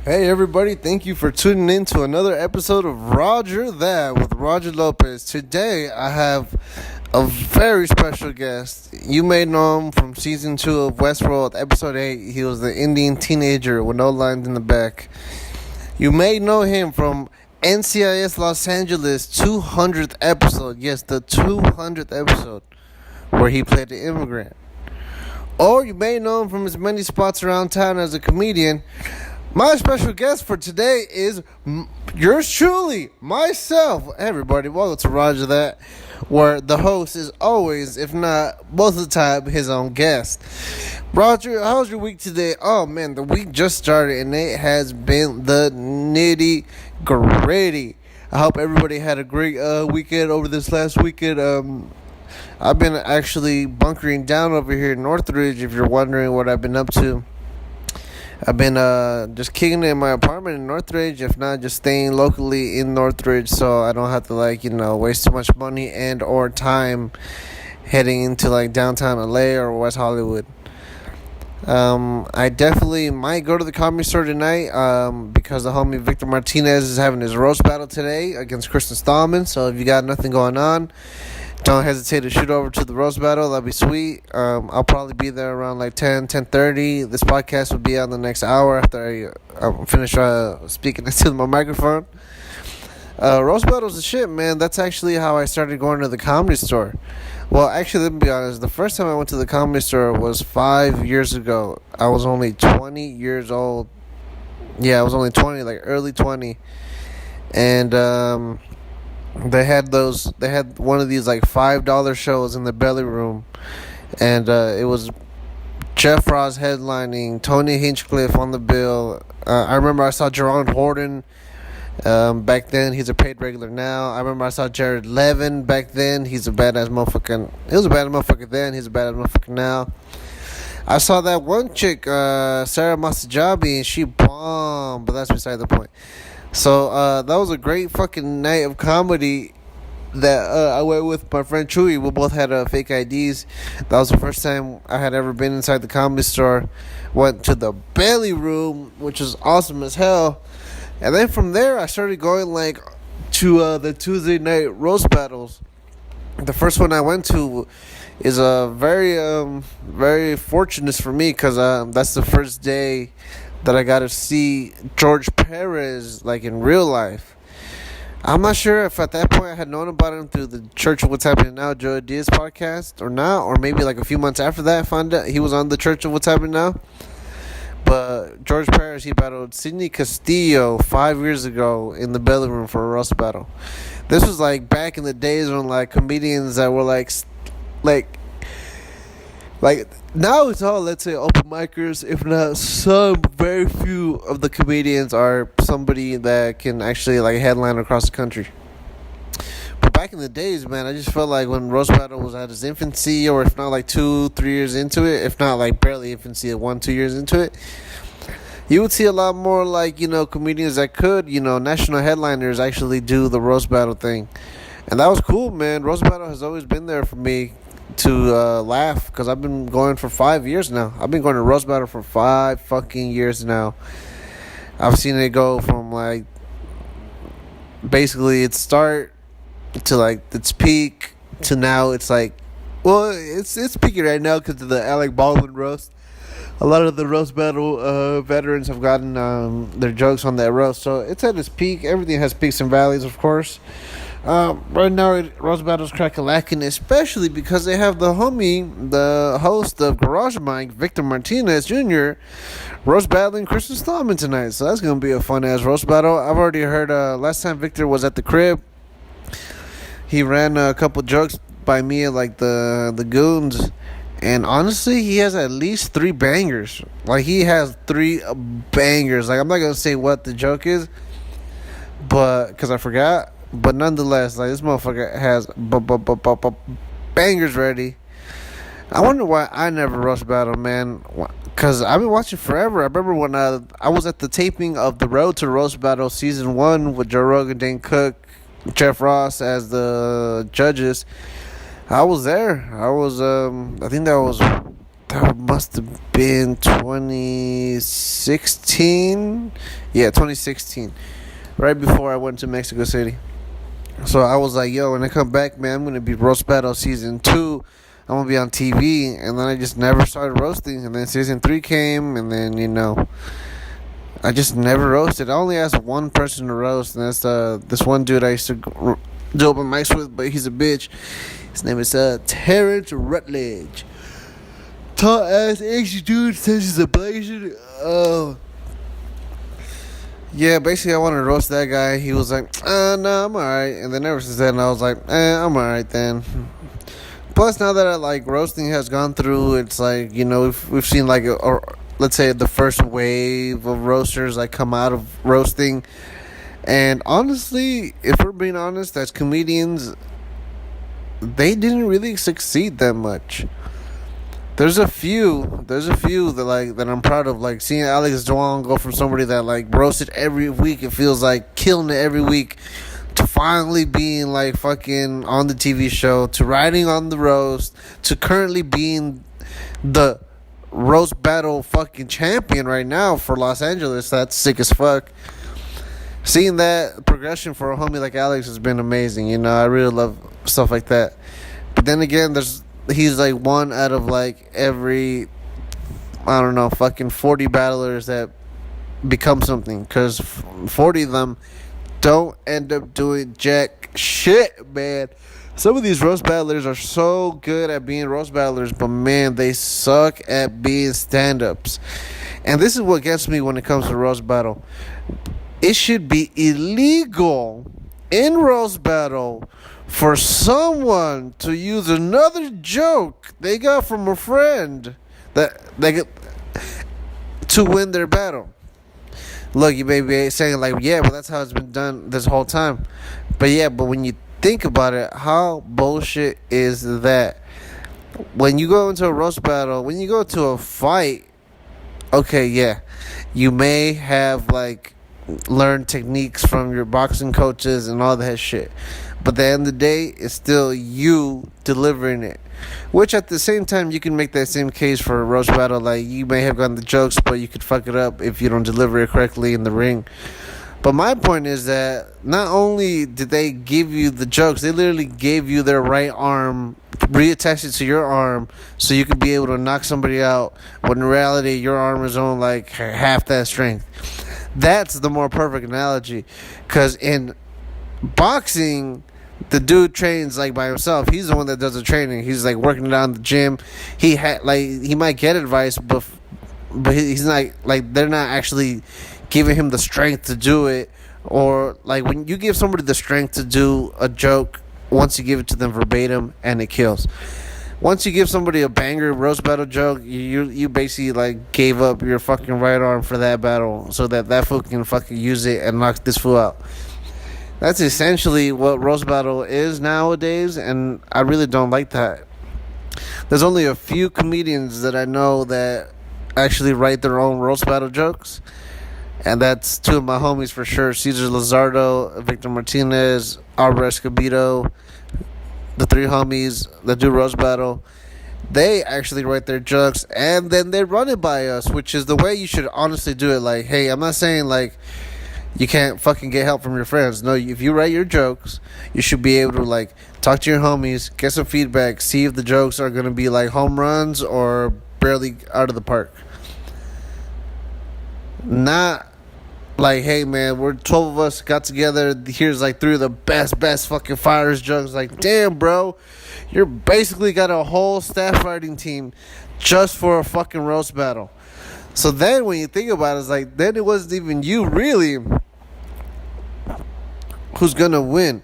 Hey everybody, thank you for tuning in to another episode of Roger That with Roger Lopez. Today I have a very special guest. You may know him from season 2 of Westworld, episode 8. He was the Indian teenager with no lines in the back. You may know him from NCIS Los Angeles 200th episode. Yes, the 200th episode where he played the immigrant. Or you may know him from his many spots around town as a comedian. My special guest for today is yours truly, myself. Hey everybody, welcome to Roger That, where the host is always, if not most of the time, his own guest. Roger, how's your week today? Oh man, the week just started and it has been the nitty gritty. I hope everybody had a great weekend over this last weekend. I've been actually bunkering down over here in Northridge, if you're wondering what I've been up to. I've been just kicking it in my apartment in Northridge, if not just staying locally in Northridge so I don't have to waste too much money and or time heading into downtown LA or West Hollywood. I definitely might go to the comedy store tonight because the homie Victor Martinez is having his roast battle today against Kristin Stahlman. So if you got nothing going on, don't hesitate to shoot over to the roast battle. That'd be sweet. I'll probably be there around 10:30. This podcast will be out in the next hour after I finish speaking into my microphone. Roast battle's the shit, man. That's actually how I started going to the comedy store. Well, actually, let me be honest. The first time I went to the comedy store was 5 years ago. I was only 20 years old. Yeah, I was only 20, early 20. And they had one of these $5 shows in the belly room, and it was Jeff Ross headlining, Tony Hinchcliffe on the bill. I remember I saw Jerron Horton back then. He's a paid regular now. I remember I saw Jared Levin back then. He's a badass motherfucker. He was a badass motherfucker then. He's a badass motherfucker now. I saw that one chick, Sarah Masajabi, and she bombed, but that's beside the point. So that was a great fucking night of comedy that I went with my friend Chewy. We both had fake IDs. That was the first time I had ever been inside the comedy store. Went to the belly room, which was awesome as hell. And then from there, I started going to the Tuesday night roast battles. The first one I went to is very fortunate for me because that's the first day that I got to see George Perez in real life. I'm not sure if at that point I had known about him through the Church of What's Happening Now, Joe Diaz podcast or not, or maybe a few months after that I found out he was on the Church of What's Happening Now. But George Perez, he battled Sidney Castillo 5 years ago in the belly room for a roast battle. This was back in the days when comedians that were now it's all, let's say, open micers. If not, some very few of the comedians are somebody that can actually headline across the country. But back in the days, man, I just felt when roast battle was at its infancy, or if not 2-3 years into it, if not barely infancy, 1-2 years into it, you would see a lot more comedians that could, national headliners actually do the roast battle thing. And that was cool, man. Roast battle has always been there for me to laugh because I've been going for 5 years now. I've been going to roast battle for 5 fucking years now. I've seen it go from basically its start to its peak to now. It's it's peaking right now because of the Alec Baldwin roast. A lot of the roast battle veterans have gotten their jokes on that roast, so it's at its peak. Everything has peaks and valleys, of course. Right now, roast battle's crack-a-lacking, especially because they have the homie, the host of Garage Mike, Victor Martinez Jr., roast battling Kristin Stahlman tonight. So that's going to be a fun-ass roast battle. I've already heard last time Victor was at the crib, he ran a couple jokes by me at the Goons. And honestly, he has at least 3 bangers. He has 3 bangers. I'm not going to say what the joke is, but because I forgot. But nonetheless, this motherfucker has bangers ready. I wonder why I never roast battle, man. Because I've been watching forever. I remember when I was at the taping of The Road to Roast Battle Season 1 with Joe Rogan, Dane Cook, Jeff Ross as the judges. I was there. I think that That must have been 2016. Yeah, 2016. Right before I went to Mexico City. So I was like, yo, when I come back, man, I'm going to be Roast Battle Season 2. I'm going to be on TV. And then I just never started roasting. And then Season 3 came. And then, I just never roasted. I only asked one person to roast. And that's this one dude I used to do open mics with. But he's a bitch. His name is Terrence Rutledge. Tall ass Asian dude says he's a Blasian. Yeah, basically I wanted to roast that guy. He was like, no, I'm alright. And then ever since then I was like, I'm alright then. Plus now that roasting has gone through, it's like, we've seen let's say the first wave of roasters come out of roasting. And honestly, if we're being honest, as comedians, they didn't really succeed that much. There's a few that I'm proud of, seeing Alex Duong go from somebody that roasted every week, it feels like killing it every week, to finally being fucking on the TV show, to riding on the roast, to currently being the roast battle fucking champion right now for Los Angeles. That's sick as fuck. Seeing that progression for a homie like Alex has been amazing. I really love stuff like that. But then again, he's one out of every, I don't know, fucking 40 battlers that become something, because 40 of them don't end up doing jack shit, man. Some of these roast battlers are so good at being roast battlers, but man, they suck at being stand-ups. And this is what gets me when it comes to roast battle. It should be illegal in roast battle for someone to use another joke they got from a friend that they get to win their battle. Look, you may be saying yeah, but that's how it's been done this whole time. But when you think about it, how bullshit is that? When you go into a roast battle, when you go to a fight, okay, yeah, you may have learned techniques from your boxing coaches and all that shit. But at the end of the day, it's still you delivering it. Which at the same time, you can make that same case for a roast battle. You may have gotten the jokes, but you could fuck it up if you don't deliver it correctly in the ring. But my point is that not only did they give you the jokes, they literally gave you their right arm, reattached it to your arm, so you could be able to knock somebody out, when in reality, your arm is only half that strength. That's the more perfect analogy. Because in boxing, the dude trains by himself. He's the one that does the training. He's working it out in the gym. He he might get advice, but he's not they're not actually giving him the strength to do it. Or when you give somebody the strength to do a joke, once you give it to them verbatim, and it kills. Once you give somebody a banger roast battle joke, you basically gave up your fucking right arm for that battle, so that fool can fucking use it and knock this fool out. That's essentially what roast battle is nowadays, and I really don't like that. There's only a few comedians that I know that actually write their own roast battle jokes, and that's two of my homies for sure: Cesar Lizardo, Victor Martinez, Albert Escobedo. The three homies that do roast battle, they actually write their jokes and then they run it by us, which is the way you should honestly do it. Hey, I'm not saying you can't fucking get help from your friends. No, if you write your jokes, you should be able to talk to your homies, get some feedback, see if the jokes are going to be home runs or barely out of the park. Not hey man, we're 12 of us got together, here's 3 of the best fucking fighters jokes. Damn bro, you're basically got a whole staff writing team just for a fucking roast battle. So then when you think about it, it's then it wasn't even you really who's gonna win,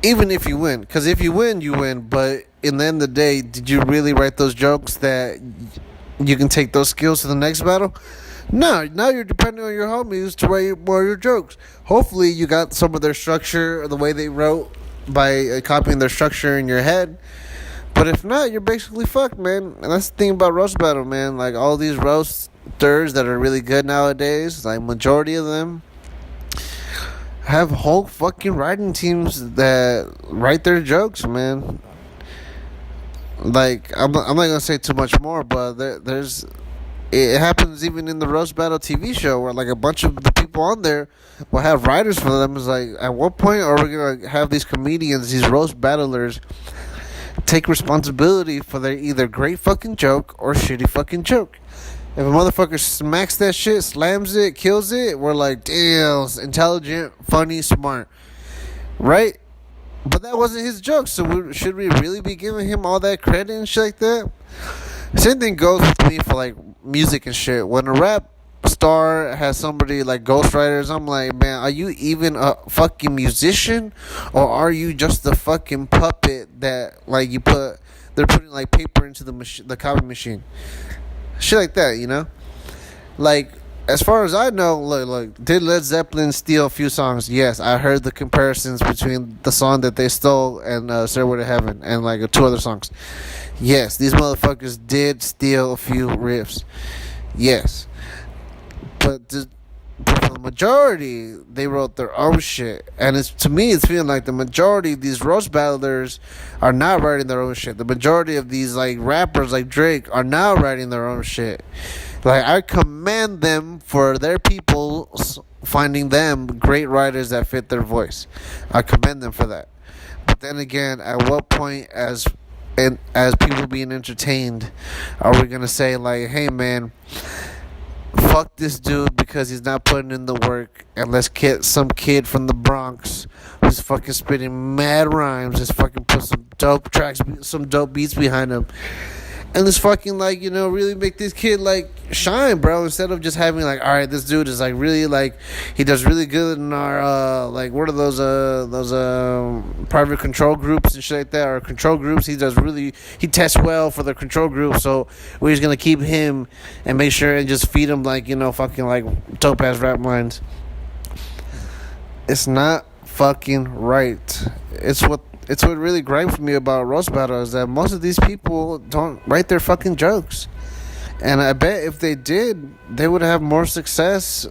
even if you win. Because if you win, you win. But in the end of the day, did you really write those jokes that you can take those skills to the next battle? No, now you're depending on your homies to write more of your jokes. Hopefully you got some of their structure, or the way they wrote, by copying their structure in your head. But if not, you're basically fucked, man. And that's the thing about roast battle, man. All these roasters that are really good nowadays, majority of them have whole fucking writing teams that write their jokes, man. Like I'm not gonna say too much more, but there's it happens even in the roast battle TV show where like a bunch of the people on there will have writers for them. It's like, at what point are we gonna have these comedians, these roast battlers, take responsibility for their either great fucking joke or shitty fucking joke? If a motherfucker smacks that shit, slams it, kills it, we're like, damn, intelligent, funny, smart, right? But that wasn't his joke, so should we really be giving him all that credit and shit like that? Same thing goes with me for like music and shit. When a rap star has somebody like ghostwriters, I'm like, man, are you even a fucking musician, or are you just the fucking puppet that like they're putting like paper into the copy machine, shit like that, you know? Like, as far as I know, look, did Led Zeppelin steal a few songs? Yes, I heard the comparisons between the song that they stole and Stairway to Heaven and like two other songs. Yes, these motherfuckers did steal a few riffs. Yes. But for the majority, they wrote their own shit. And to me, it's feeling like the majority of these roast battlers are not writing their own shit. The majority of these like rappers like Drake are now writing their own shit. Like, I commend them for their people finding them great writers that fit their voice. I commend them for that. But then again, at what point as people being entertained are we gonna say like, hey man, fuck this dude because he's not putting in the work, and let's get some kid from the Bronx who's fucking spitting mad rhymes, just fucking put some dope tracks, some dope beats behind him, and let's fucking like, you know, really make this kid like shine, bro, instead of just having like, all right, this dude is like really like, he does really good in our like, what are those private control groups and shit like that, or control groups. He tests well for the control group, so we're just gonna keep him and make sure and just feed him like, you know, fucking like dope ass rap lines. It's not fucking right. It's what really gripes me about roast battle is that most of these people don't write their fucking jokes. And I bet if they did, they would have more success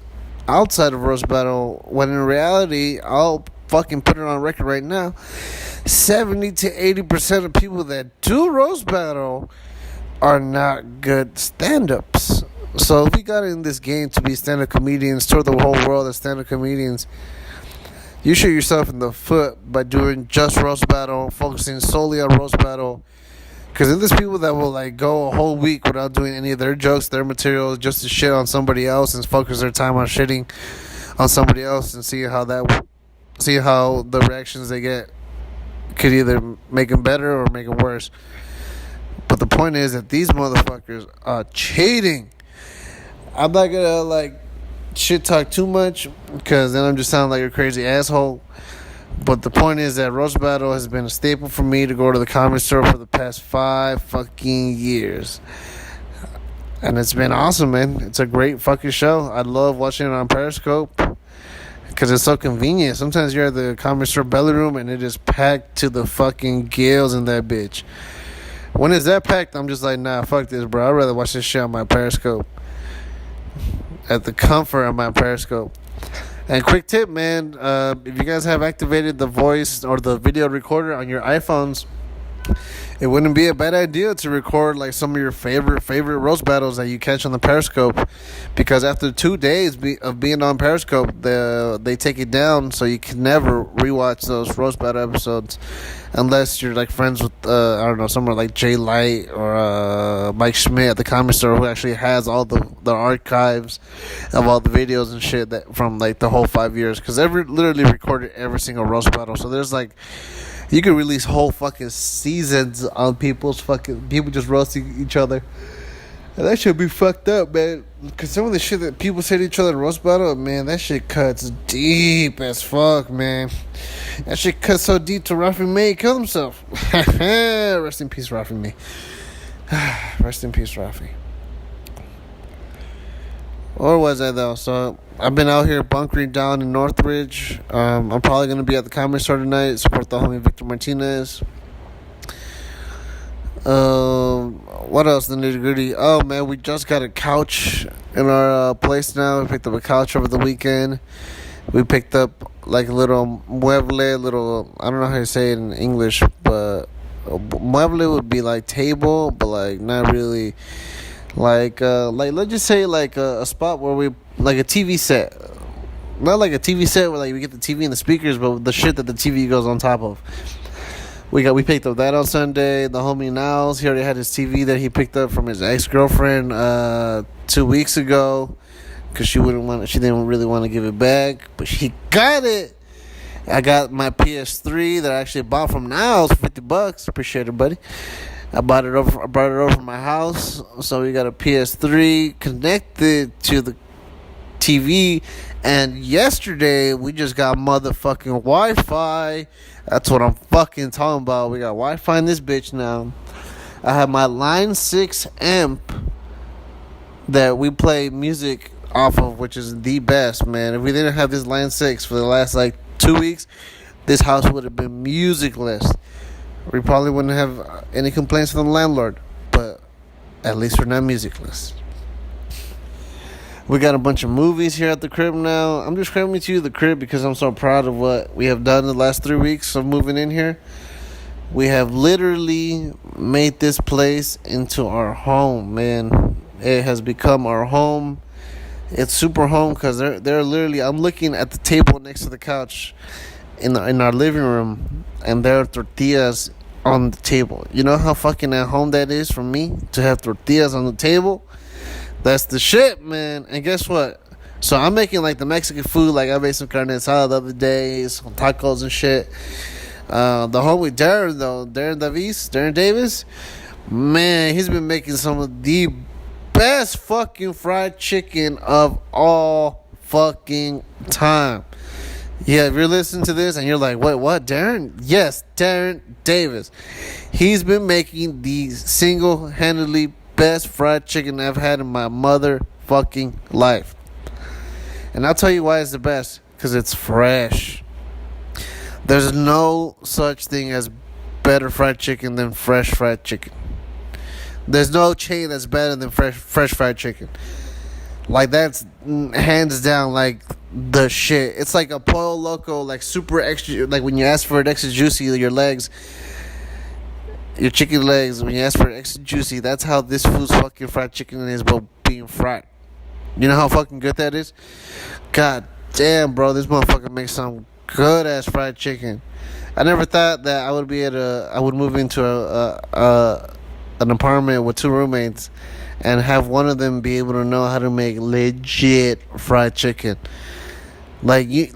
outside of roast battle, when in reality, I'll fucking put it on record right now, 70 to 80% of people that do roast battle are not good stand-ups. So if we got in this game to be stand-up comedians, tour the whole world as stand-up comedians, you shoot yourself in the foot by doing just roast battle, focusing solely on roast battle. Because there's people that will like go a whole week without doing any of their jokes, their material, just to shit on somebody else and focus their time on shitting on somebody else and see how the reactions they get could either make them better or make them worse. But the point is that these motherfuckers are cheating. I'm not gonna like shit talk too much because then I'm just sounding like a crazy asshole. But the point is that roast battle has been a staple for me to go to the Comedy Store for the past 5 fucking years. And it's been awesome, man. It's a great fucking show. I love watching it on Periscope because it's so convenient. Sometimes you're at the Comedy Store belly room and it is packed to the fucking gills in that bitch. When it's that packed, I'm just like, nah, fuck this, bro. I'd rather watch this shit on my Periscope, at the comfort of my Periscope. And quick tip, man, if you guys have activated the voice or the video recorder on your iPhones, it wouldn't be a bad idea to record like some of your favorite roast battles that you catch on the Periscope, because after 2 days of being on Periscope, they take it down, so you can never rewatch those roast battle episodes unless you're like friends with I don't know, someone like Jay Light or Mike Schmidt at the Comedy Store, who actually has all the archives of all the videos and shit that from like the whole 5 years, because literally recorded every single roast battle. So there's like, you could release whole fucking seasons on people just roasting each other. And that should be fucked up, man. Because some of the shit that people say to each other in roast battle, man, that shit cuts deep as fuck, man. That shit cuts so deep to Rafi May killed himself. Rest in peace, Rafi May. Rest in peace, Rafi. Or was I, though? So I've been out here bunkering down in Northridge. I'm probably going to be at the Comedy Store tonight, support the homie Victor Martinez. What else? The nitty gritty. Oh man, we just got a couch in our place now. We picked up a couch over the weekend. We picked up like a little mueble, I don't know how you say it in English, but mueble would be like table, but like not really. Like let's just say like a spot where we like a TV set. Not like a TV set where like we get the TV and the speakers, but the shit that the TV goes on top of. We picked up that on Sunday. The homie Niles, he already had his TV that he picked up from his ex-girlfriend 2 weeks ago, because she didn't really want to give it back, but she got it. I got my PS3 that I actually bought from Niles for $50. Appreciate it, buddy. I brought it over from my house, so we got a PS3 connected to the TV, and yesterday we just got motherfucking Wi-Fi. That's what I'm fucking talking about. We got Wi-Fi in this bitch now. I have my Line 6 amp that we play music off of, which is the best, man. If we didn't have this Line 6 for the last like 2 weeks, this house would have been musicless. We probably wouldn't have any complaints from the landlord, but at least we're not musicless. We got a bunch of movies here at the crib now. I'm describing to you the crib because I'm so proud of what we have done in the last 3 weeks of moving in here. We have literally made this place into our home, man. It has become our home. It's super home because they're literally, I'm looking at the table next to the couch in our living room, and there are tortillas on the table. You know how fucking at home that is for me to have tortillas on the table? That's the shit, man. And guess what? So I'm making like the Mexican food. Like I made some carne asada the other day, some tacos and shit. The homie Darren Davis, man, he's been making some of the best fucking fried chicken of all fucking time. Yeah, if you're listening to this and you're like, what, Darren? Yes, Darren Davis. He's been making the single-handedly best fried chicken I've had in my motherfucking life. And I'll tell you why it's the best. Because it's fresh. There's no such thing as better fried chicken than fresh fried chicken. There's no chain that's better than fresh fried chicken. Like, that's hands down, like, the shit. It's like a Pollo Loco, like, super extra. Like, when you ask for it extra juicy, your chicken legs, when you ask for it extra juicy, that's how this food's fucking fried chicken is, but being fried. You know how fucking good that is? God damn, bro, this motherfucker makes some good-ass fried chicken. I never thought that I would move into an apartment with 2 roommates and have one of them be able to know how to make legit fried chicken. We've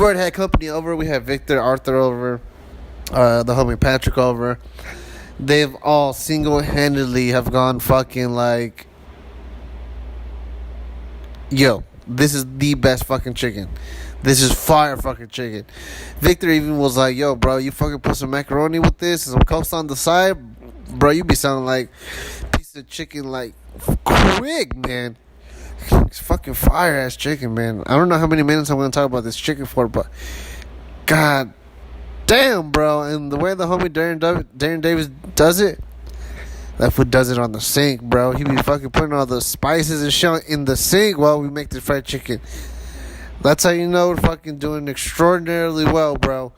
already had company over. We had Victor, Arthur over, the homie Patrick over. They've all single-handedly have gone fucking like, yo, this is the best fucking chicken. This is fire fucking chicken. Victor even was like, yo, bro, you fucking put some macaroni with this and some coast on the side, bro, you be sounding like piece of chicken like quick, man. It's fucking fire ass chicken, man. I don't know how many minutes I'm gonna talk about this chicken for, but god damn, bro. And the way the homie Darren Davis does it, that food does it on the sink, bro. He be fucking putting all the spices and shit in the sink while we make this fried chicken. That's how you know we're fucking doing extraordinarily well, bro.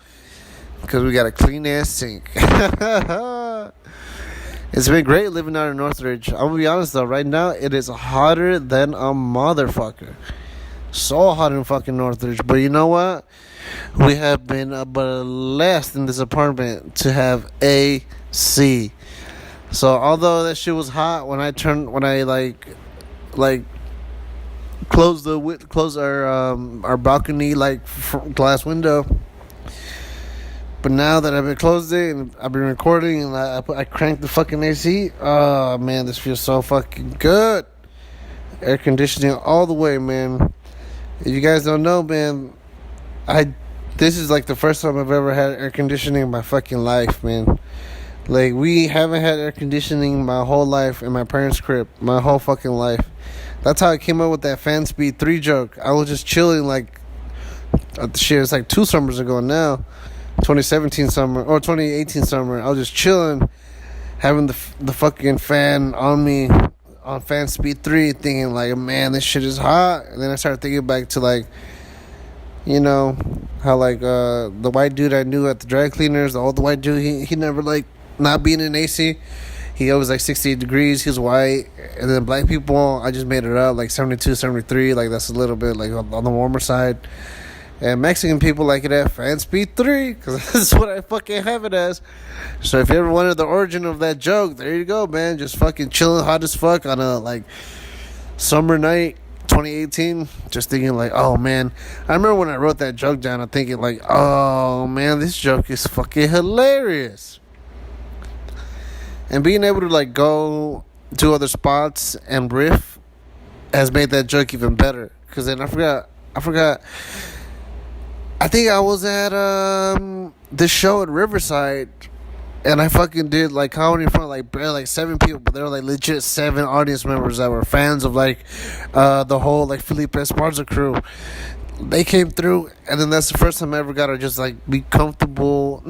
Because we got a clean ass sink. It's been great living out in Northridge. I'm gonna be honest though, right now it is hotter than a motherfucker. So hot in fucking Northridge. But you know what? We have been blessed in this apartment to have AC. So although that shit was hot when I closed our balcony glass window. But now that I've been closed it and I've been recording and I cranked the fucking AC, oh man, this feels so fucking good. Air conditioning all the way, man. If you guys don't know, man, this is like the first time I've ever had air conditioning in my fucking life, man. Like, we haven't had air conditioning my whole life in my parents' crib, my whole fucking life. That's how I came up with that fan speed 3 joke. I was just chilling like, shit, it's like 2 summers ago now. 2017 summer or 2018 summer, I was just chilling, having the fucking fan on me on fan speed 3, thinking like, man, this shit is hot. And then I started thinking back to like, You know how like the white dude I knew at the dry cleaners, the old white dude, he never like not being in AC. He always like 68 degrees. He was white. And then black people, I just made it up like 72, 73. Like that's a little bit like on the warmer side. And Mexican people like it at fan speed 3 because that's what I fucking have it as. So if you ever wanted the origin of that joke, there you go, man. Just fucking chilling hot as fuck on a like summer night 2018, just thinking like, oh man, I remember when I wrote that joke down, I'm thinking like, oh man, this joke is fucking hilarious. And being able to like go to other spots and riff has made that joke even better. Cause then I forgot I think I was at this show at Riverside, and I fucking did like comedy in front of like barely like 7 people, but they were like legit 7 audience members that were fans of like the whole like Felipe Esparza crew. They came through, and then that's the first time I ever got to just like be comfortable.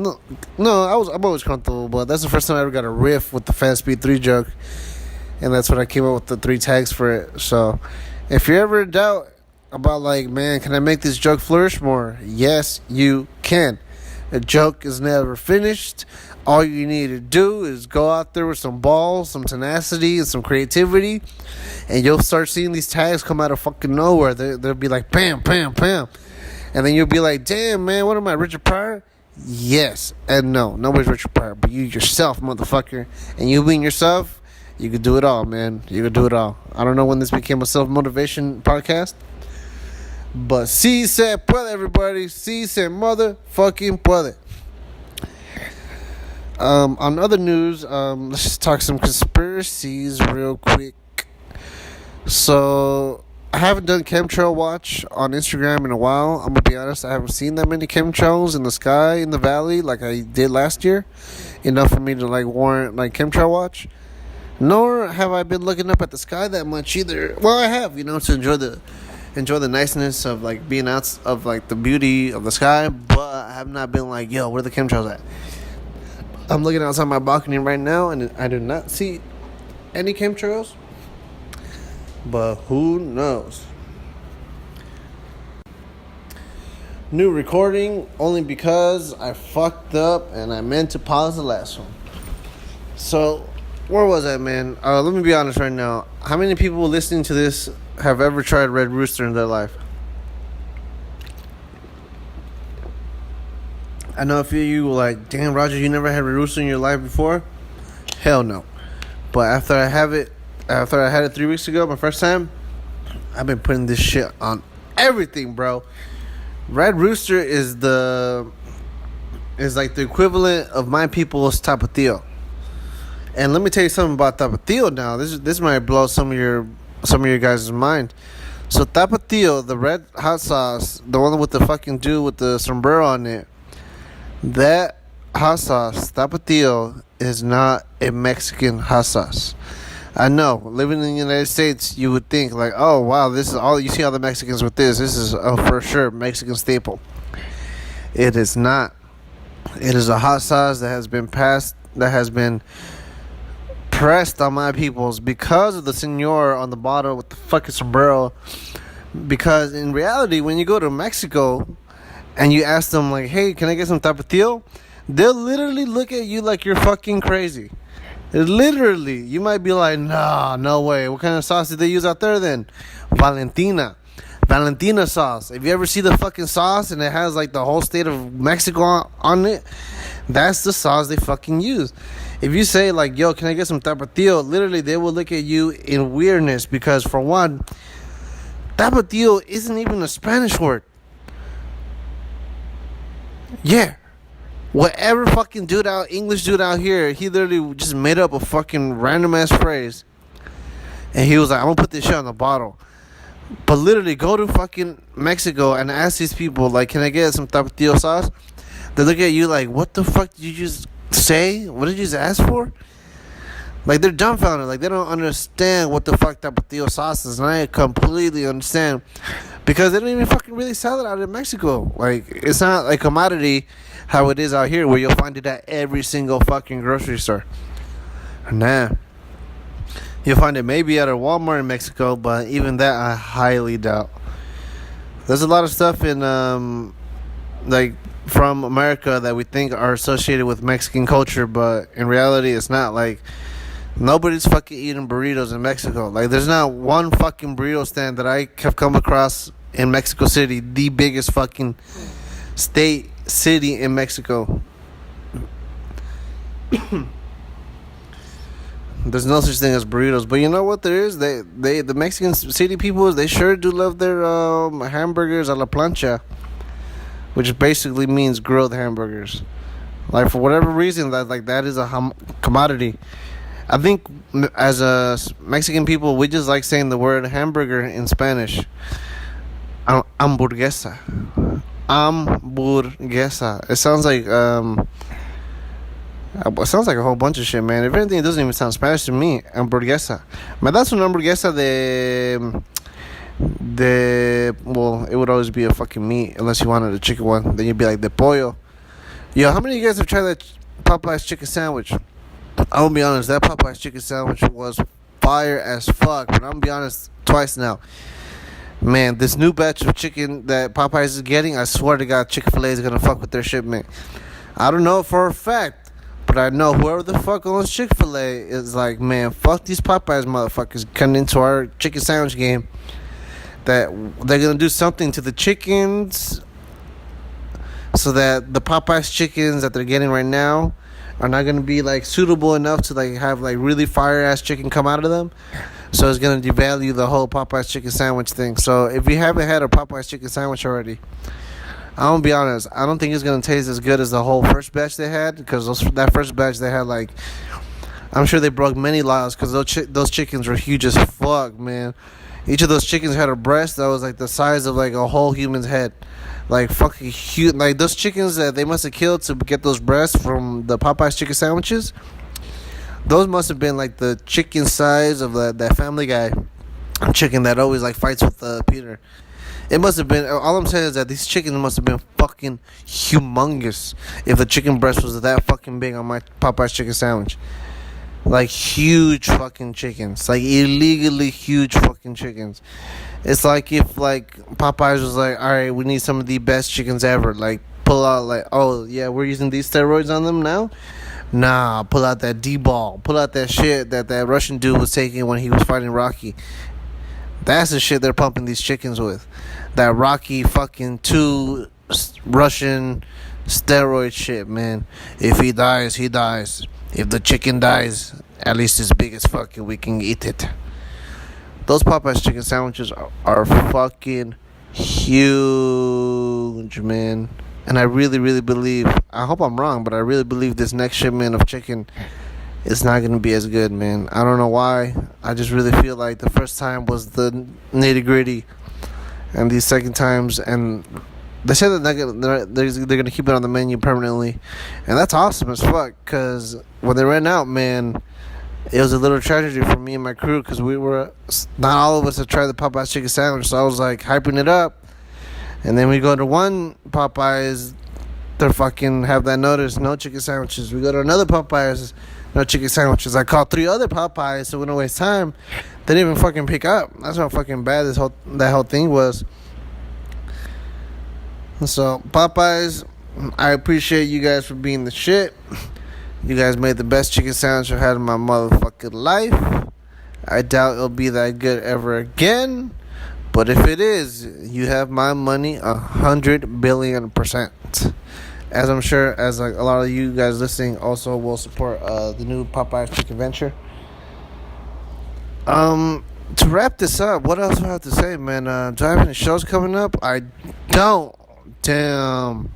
I'm always comfortable, but that's the first time I ever got a riff with the Fast Speed 3 joke, and that's when I came up with the 3 tags for it. So, if you're ever in doubt about like, man, can I make this joke flourish more? Yes, you can. A joke is never finished. All you need to do is go out there with some balls, some tenacity, and some creativity, and you'll start seeing these tags come out of fucking nowhere. They'll be like, bam, bam, bam. And then you'll be like, damn, man, what am I, Richard Pryor? Yes. And no, nobody's Richard Pryor, but you yourself, motherfucker. And you being yourself, you could do it all, man. You could do it all. I don't know when this became a self-motivation podcast, but sí se puede, everybody. Sí se motherfucking puede. On other news, let's just talk some conspiracies real quick. So, I haven't done chemtrail watch on Instagram in a while. I'm gonna be honest, I haven't seen that many chemtrails in the sky in the valley like I did last year. Enough for me to like warrant like chemtrail watch. Nor have I been looking up at the sky that much either. Well, I have, to enjoy the niceness of like being out of like the beauty of the sky, but I have not been like, yo, where are the chemtrails at? I'm looking outside my balcony right now, and I do not see any chemtrails. But who knows? New recording only because I fucked up and I meant to pause the last one. So, where was I, man? Let me be honest right now. How many people listening to this have ever tried Red Rooster in their life? I know a few of you were like, damn, Roger, you never had Red Rooster in your life before? Hell no. But after I had it 3 weeks ago, my first time, I've been putting this shit on everything, bro. Red Rooster is like the equivalent of my people's Tapatio. And let me tell you something about Tapatio now. This might blow some of your guys' mind. So Tapatio, the red hot sauce, the one with the fucking dude with the sombrero on it, that hot sauce, Tapatio, is not a Mexican hot sauce. I know, living in the United States, you would think like, oh wow, this is all you see all the Mexicans with this. This is for sure Mexican staple. It is not. It is a hot sauce that has been pressed on my peoples because of the senor on the bottle with the fucking sombrero. Because in reality, when you go to Mexico and you ask them like, hey, can I get some Tapatio? They'll literally look at you like you're fucking crazy. Literally, you might be like, nah, no way. What kind of sauce did they use out there then? Valentina sauce. If you ever see the fucking sauce and it has like the whole state of Mexico on it, that's the sauce they fucking use. If you say like, yo, can I get some Tapatio? Literally, they will look at you in weirdness because for one, Tapatio isn't even a Spanish word. Yeah. Whatever fucking English dude out here, he literally just made up a fucking random ass phrase. And he was like, I'm gonna put this shit on the bottle. But literally, go to fucking Mexico and ask these people, like, can I get some Tapatio sauce? They look at you like, what the fuck did you just say? What did you just ask for? Like, they're dumbfounded. Like, they don't understand what the fuck Tapatio sauce is. And I completely understand. Because they don't even fucking really sell it out in Mexico. Like, it's not a commodity how it is out here where you'll find it at every single fucking grocery store. Nah. You'll find it maybe at a Walmart in Mexico, but even that I highly doubt. There's a lot of stuff in like from America that we think are associated with Mexican culture, but in reality, it's not. Like nobody's fucking eating burritos in Mexico. Like there's not one fucking burrito stand that I have come across in Mexico City, the biggest fucking city in Mexico. There's no such thing as burritos, but you know what there is? The Mexican city people, they sure do love their hamburgers a la plancha, which basically means grilled hamburgers. Like for whatever reason, that is a commodity. I think as a Mexican people, we just like saying the word hamburger in Spanish. Hamburguesa. Hamburguesa. It sounds like a whole bunch of shit, man. If anything, it doesn't even sound Spanish to me. Hamburguesa. Man, that's una hamburguesa well, it would always be a fucking meat unless you wanted a chicken one. Then you'd be like de pollo. Yo, how many of you guys have tried that Popeye's chicken sandwich? I'll be honest, that Popeye's chicken sandwich was fire as fuck. But I'm gonna be honest twice now. Man, this new batch of chicken that Popeyes is getting, I swear to God, Chick-fil-A is gonna fuck with their shipment. I don't know for a fact, but I know whoever the fuck owns Chick-fil-A is like, man, fuck these Popeyes motherfuckers coming into our chicken sandwich game. That they're gonna do something to the chickens so that the Popeyes chickens that they're getting right now are not gonna be like suitable enough to like have like really fire ass chicken come out of them. So it's gonna devalue the whole Popeyes chicken sandwich thing. So if you haven't had a Popeyes chicken sandwich already, I'm gonna be honest, I don't think it's gonna taste as good as the whole first batch they had, because that first batch they had, like, I'm sure they broke many laws because those chickens were huge as fuck, man. Each of those chickens had a breast that was like the size of like a whole human's head, like fucking huge. Like those chickens that they must have killed to get those breasts from the Popeyes chicken sandwiches. Those must have been like the chicken size of that Family Guy chicken that always like fights with Peter. It must have been. All I'm saying is that these chickens must have been fucking humongous if the chicken breast was that fucking big on my Popeyes chicken sandwich. Like huge fucking chickens, like illegally huge fucking chickens. It's like if like Popeyes was like, all right, we need some of the best chickens ever. Like pull out like, oh yeah, we're using these steroids on them now. Nah, pull out that D-ball. Pull out that shit that Russian dude was taking when he was fighting Rocky. That's the shit they're pumping these chickens with. That Rocky fucking 2 Russian steroid shit, man. If he dies, he dies. If the chicken dies, at least it's big as fuck and we can eat it. Those Popeyes chicken sandwiches are fucking huge, man. And I really, really believe, I hope I'm wrong, but I really believe this next shipment of chicken is not going to be as good, man. I don't know why. I just really feel like the first time was the nitty gritty. And these second times, and they said that they're going to keep it on the menu permanently. And that's awesome as fuck, because when they ran out, man, it was a little tragedy for me and my crew, because not all of us had tried the Popeyes chicken sandwich, so I was like hyping it up. And then we go to one Popeyes, they fucking have that notice, no chicken sandwiches. We go to another Popeyes, no chicken sandwiches. I called 3 other Popeyes, so we don't waste time. They didn't even fucking pick up. That's how fucking bad that whole thing was. So Popeyes, I appreciate you guys for being the shit. You guys made the best chicken sandwich I've had in my motherfucking life. I doubt it'll be that good ever again. But if it is, you have my money 100 billion%. As I'm sure, as like a lot of you guys listening also will support the new Popeyes chicken venture. To wrap this up, what else do I have to say, man? Do I have any shows coming up? I don't. Damn.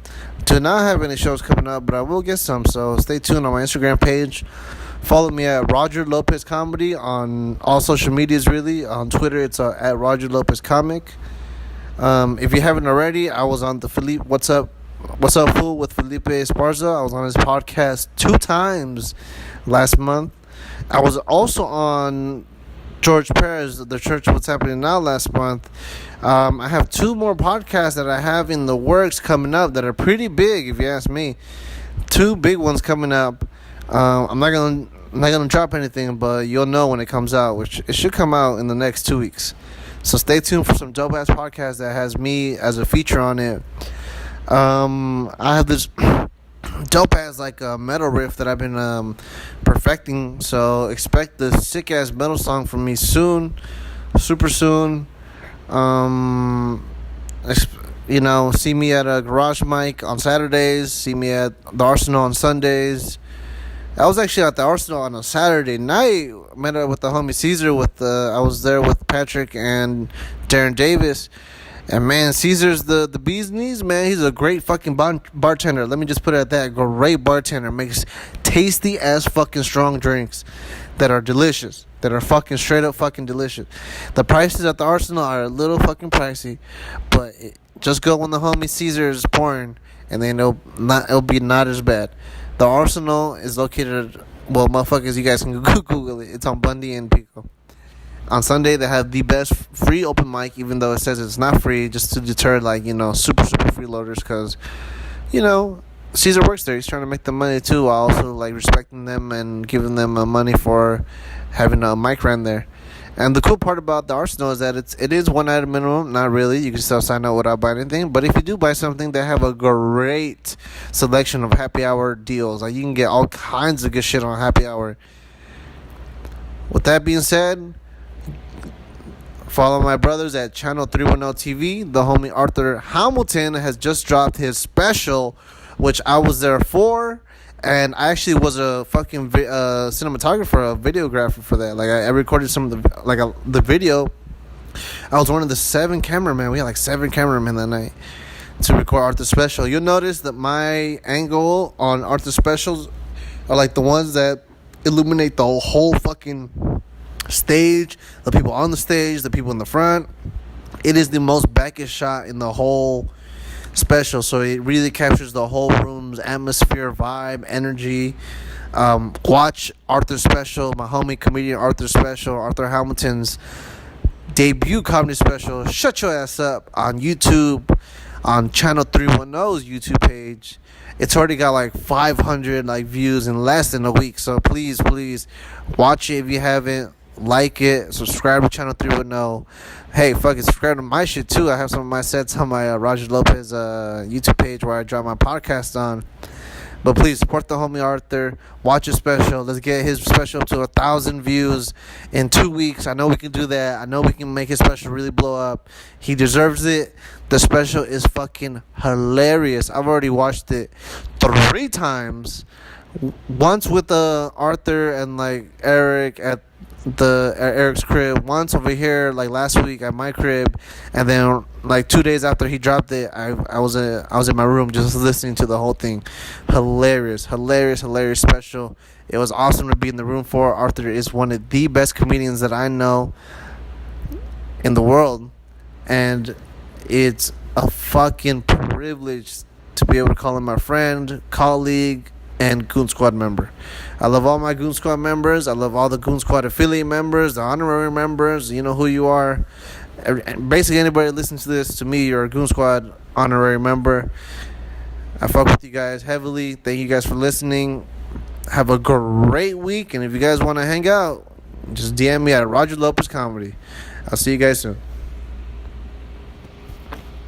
Do not have any shows coming up, but I will get some. So stay tuned on my Instagram page. Follow me at Roger Lopez Comedy on all social medias, really. On Twitter, it's at Roger Lopez Comic. If you haven't already, I was on the What's Up Fool with Felipe Esparza. I was on his podcast 2 times last month. I was also on George Perez, the Church of What's Happening Now, last month. I have 2 more podcasts that I have in the works coming up that are pretty big, if you ask me. 2 big ones coming up. I'm not gonna drop anything, but you'll know when it comes out, which it should come out in the next 2 weeks. So stay tuned for some dope ass podcast that has me as a feature on it. I have this dope ass like metal riff that I've been perfecting. So expect the sick ass metal song from me soon, super soon. See me at a garage mic on Saturdays. See me at the Arsenal on Sundays. I was actually at the Arsenal on a Saturday night. Met up with the homie Caesar. I was there with Patrick and Darren Davis. And man, Caesar's the bee's knees, man. He's a great fucking bartender. Let me just put it at that. Great bartender. Makes tasty ass fucking strong drinks that are delicious. That are fucking straight up fucking delicious. The prices at the Arsenal are a little fucking pricey, but just go when the homie Caesar is pouring, and then it'll be not as bad. The Arsenal is located, well, motherfuckers, you guys can Google it. It's on Bundy and Pico. On Sunday, they have the best free open mic, even though it says it's not free, just to deter, super, super freeloaders, because, Caesar works there. He's trying to make the money, too, while also, respecting them and giving them money for having a mic ran there. And the cool part about the Arsenal is that it is one item minimum. Not really. You can still sign up without buying anything. But if you do buy something, they have a great selection of happy hour deals. You can get all kinds of good shit on happy hour. With that being said, follow my brothers at Channel 310 TV. The homie Arthur Hamilton has just dropped his special, which I was there for. And I actually was a fucking cinematographer, a videographer for that. I recorded some of the video. I was one of the 7 cameramen. We had 7 cameramen that night to record Arthur's special. You'll notice that my angle on Arthur's specials are the ones that illuminate the whole fucking stage, the people on the stage, the people in the front. It is the most backish shot in the whole special, so it really captures the whole room's atmosphere, vibe, energy. Watch Arthur's special, my homie comedian Arthur's special, Arthur Hamilton's debut comedy special, Shut Your Ass Up, on YouTube, on Channel 310's YouTube page. It's already got 500 views in less than a week, so please watch it if you haven't. Like it, subscribe to Channel 310. Hey, fuck it, subscribe to my shit too. I have some of my sets on my Roger Lopez YouTube page where I drop my podcast on. But please support the homie Arthur. Watch his special. Let's get his special up to 1,000 views in 2 weeks. I know we can do that. I know we can make his special really blow up. He deserves it. The special is fucking hilarious. I've already watched it 3 times. Once with Arthur and Eric at Eric's crib, once over here last week at my crib, and then 2 days after he dropped it, I was in my room just listening to the whole thing. Hilarious special. It was awesome to be in the room for. Arthur is one of the best comedians that I know in the world, and it's a fucking privilege to be able to call him my friend, colleague, and Goonsquad member. I love all my Goonsquad members. I love all the Goonsquad affiliate members, the honorary members. You know who you are. Basically, anybody that listens to this, to me, you're a Goonsquad honorary member. I fuck with you guys heavily. Thank you guys for listening. Have a great week. And if you guys want to hang out, just DM me at Roger Lopez Comedy. I'll see you guys soon.